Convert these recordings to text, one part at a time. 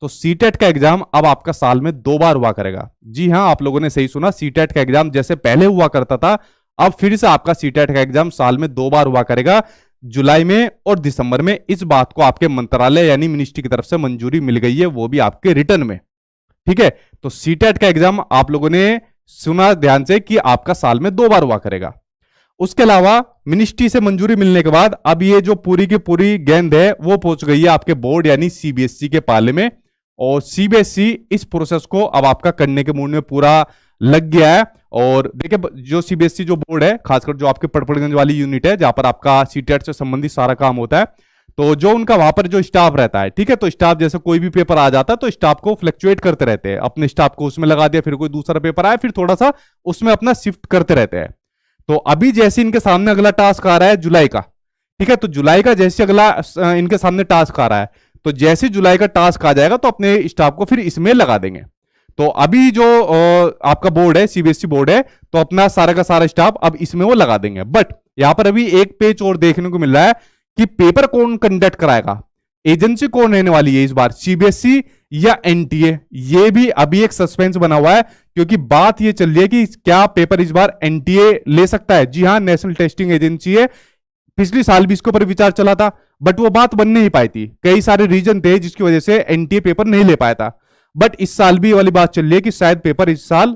तो सीटेट का एग्जाम अब आपका साल में 2 बार हुआ करेगा। जी हाँ, आप लोगों ने सही सुना, सीटेट का एग्जाम जैसे पहले हुआ करता था, अब फिर से आपका सीटेट का एग्जाम साल में 2 बार हुआ करेगा, जुलाई में और दिसंबर में। इस बात को आपके मंत्रालय यानी मिनिस्ट्री की तरफ से मंजूरी मिल गई है, वो भी आपके रिटर्न में। ठीक है, तो सीटेट का एग्जाम आप लोगों ने सुना ध्यान से कि आपका साल में 2 बार हुआ करेगा। उसके अलावा मिनिस्ट्री से मंजूरी मिलने के बाद अब ये जो पूरी की पूरी गेंद है वो पहुंच गई है आपके बोर्ड यानी सीबीएसई के पाले में, और सीबीएसई इस प्रोसेस को अब आपका करने के मूड में पूरा लग गया है। और देखिए, जो सीबीएसई जो बोर्ड है, खासकर जो आपके पड़पड़गंज वाली यूनिट है जहां पर आपका सीटेट से संबंधित सारा काम होता है, तो जो उनका वहां पर जो स्टाफ रहता है, ठीक है, तो स्टाफ जैसे कोई भी पेपर आ जाता है तो स्टाफ को फ्लक्चुएट करते रहते हैं, अपने स्टाफ को उसमें लगा दिया, फिर कोई दूसरा पेपर आया, फिर थोड़ा सा उसमें अपना शिफ्ट करते रहते हैं। तो अभी जैसे इनके सामने अगला टास्क आ रहा है जुलाई का, ठीक है, तो जुलाई का जैसे अगला इनके सामने टास्क आ रहा है, तो जैसे जुलाई का टास्क आ जाएगा तो अपने स्टाफ को फिर इसमें लगा देंगे। तो अभी जो आपका बोर्ड है, सीबीएसई बोर्ड है, तो अपना सारा का सारा स्टाफ अब इसमें वो लगा देंगे। बट यहां पर अभी एक पेच और देखने को मिल रहा है कि पेपर कौन कंडक्ट कराएगा, एजेंसी कौन रहने वाली है इस बार, सीबीएसई या एनटीए। ये भी अभी एक सस्पेंस बना हुआ है, क्योंकि बात ये चल रही है कि क्या पेपर इस बार एनटीए ले सकता है। जी हां, नेशनल टेस्टिंग एजेंसी है, पिछले साल भी इसके ऊपर विचार चला था, बट वो बात बन नहीं पाई थी, कई सारे रीजन थे जिसकी वजह से एनटीए पेपर नहीं ले पाया था। बट इस साल भी वाली बात चल रही है कि शायद पेपर इस साल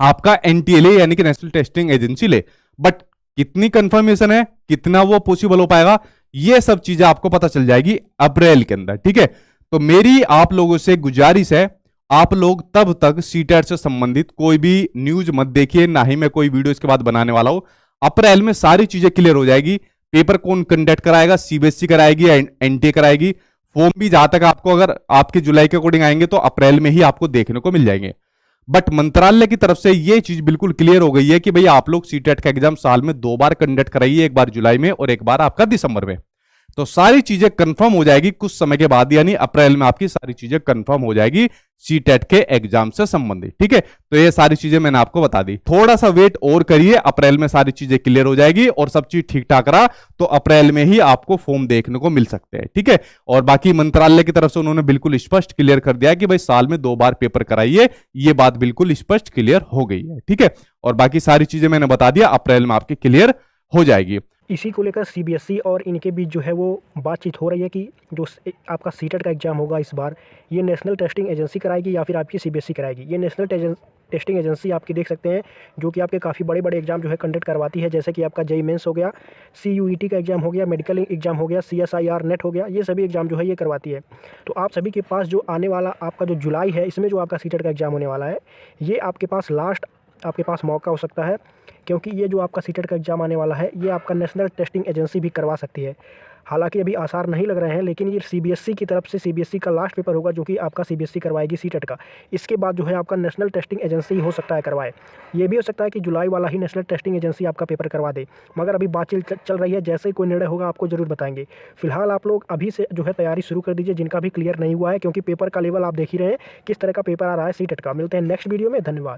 आपका एनटीए ले, यानी कि नेशनल टेस्टिंग एजेंसी ले। बट कितनी कंफर्मेशन है, कितना वो पॉसिबल हो पाएगा, ये सब चीजें आपको पता चल जाएगी अप्रैल के अंदर। ठीक है, तो मेरी आप लोगों से गुजारिश है, आप लोग तब तक सीटेट से संबंधित कोई भी न्यूज मत देखिए, ना ही मैं कोई वीडियो इसके बाद बनाने वाला हूं। अप्रैल में सारी चीजें क्लियर हो जाएगी, पेपर कौन कंडक्ट कराएगा, सीबीएसई कराएगी या एनटीए कराएगी। फॉर्म भी जहां तक आपको अगर आपके जुलाई के अकॉर्डिंग आएंगे तो अप्रैल में ही आपको देखने को मिल जाएंगे। बट मंत्रालय की तरफ से यह चीज बिल्कुल क्लियर हो गई है कि भाई आप लोग सीटेट का एग्जाम साल में 2 बार कंडक्ट कराइए, एक बार जुलाई में और एक बार आपका दिसंबर में। तो सारी चीजें कंफर्म हो जाएगी कुछ समय के बाद, यानी अप्रैल में आपकी सारी चीजें कंफर्म हो जाएगी सीटेट के एग्जाम से संबंधित। ठीक है, तो ये सारी चीजें मैंने आपको बता दी, थोड़ा सा वेट और करिए, अप्रैल में सारी चीजें क्लियर हो जाएगी और सब चीज ठीक ठाक रहा तो अप्रैल में ही आपको फॉर्म देखने को मिल सकते हैं। ठीक है, और बाकी मंत्रालय की तरफ से उन्होंने बिल्कुल स्पष्ट क्लियर कर दिया कि भाई साल में 2 बार पेपर कराइए, ये बात बिल्कुल स्पष्ट क्लियर हो गई है। ठीक है, और बाकी सारी चीजें मैंने बता दिया, अप्रैल में आपकी क्लियर हो जाएगी। इसी को लेकर सीबीएसई और इनके बीच जो है वो बातचीत हो रही है कि जो आपका सीटेट का एग्ज़ाम होगा इस बार, ये नेशनल टेस्टिंग एजेंसी कराएगी या फिर आपकी सीबीएसई कराएगी। ये नेशनल टेस्टिंग एजेंसी आपकी देख सकते हैं, जो कि आपके काफ़ी बड़े बड़े एग्जाम जो है कंडक्ट करवाती है, जैसे कि आपका जेईई मेंस हो गया, सीयूईटी का एग्ज़ाम हो गया, मेडिकल एग्जाम हो गया, सीएसआईआर नेट हो गया, ये सभी एग्ज़ाम जो है ये करवाती है। तो आप सभी के पास जो आने वाला आपका जो जुलाई है, इसमें जो आपका सीटेट का एग्ज़ाम होने वाला है, ये आपके पास लास्ट आपके पास मौका हो सकता है, क्योंकि ये जो आपका सीटेट का एग्ज़ाम आने वाला है, ये आपका नेशनल टेस्टिंग एजेंसी भी करवा सकती है। हालांकि अभी आसार नहीं लग रहे हैं, लेकिन ये सीबीएसई की तरफ से सीबीएसई का लास्ट पेपर होगा, जो कि आपका सीबीएसई करवाएगी सीटेट का। इसके बाद जो है आपका नेशनल टेस्टिंग एजेंसी हो सकता है करवाए। ये भी हो सकता है कि जुलाई वाला ही नेशनल टेस्टिंग एजेंसी आपका पेपर करवा दे, मगर अभी बातचीत चल रही है, जैसे ही कोई निर्णय होगा आपको ज़रूर बताएंगे। फिलहाल आप लोग अभी से जो है तैयारी शुरू कर दीजिए, जिनका भी क्लियर नहीं हुआ है, क्योंकि पेपर का लेवल आप देख ही रहे हैं किस तरह का पेपर आ रहा है सीटेट का। मिलते हैं नेक्स्ट वीडियो में, धन्यवाद।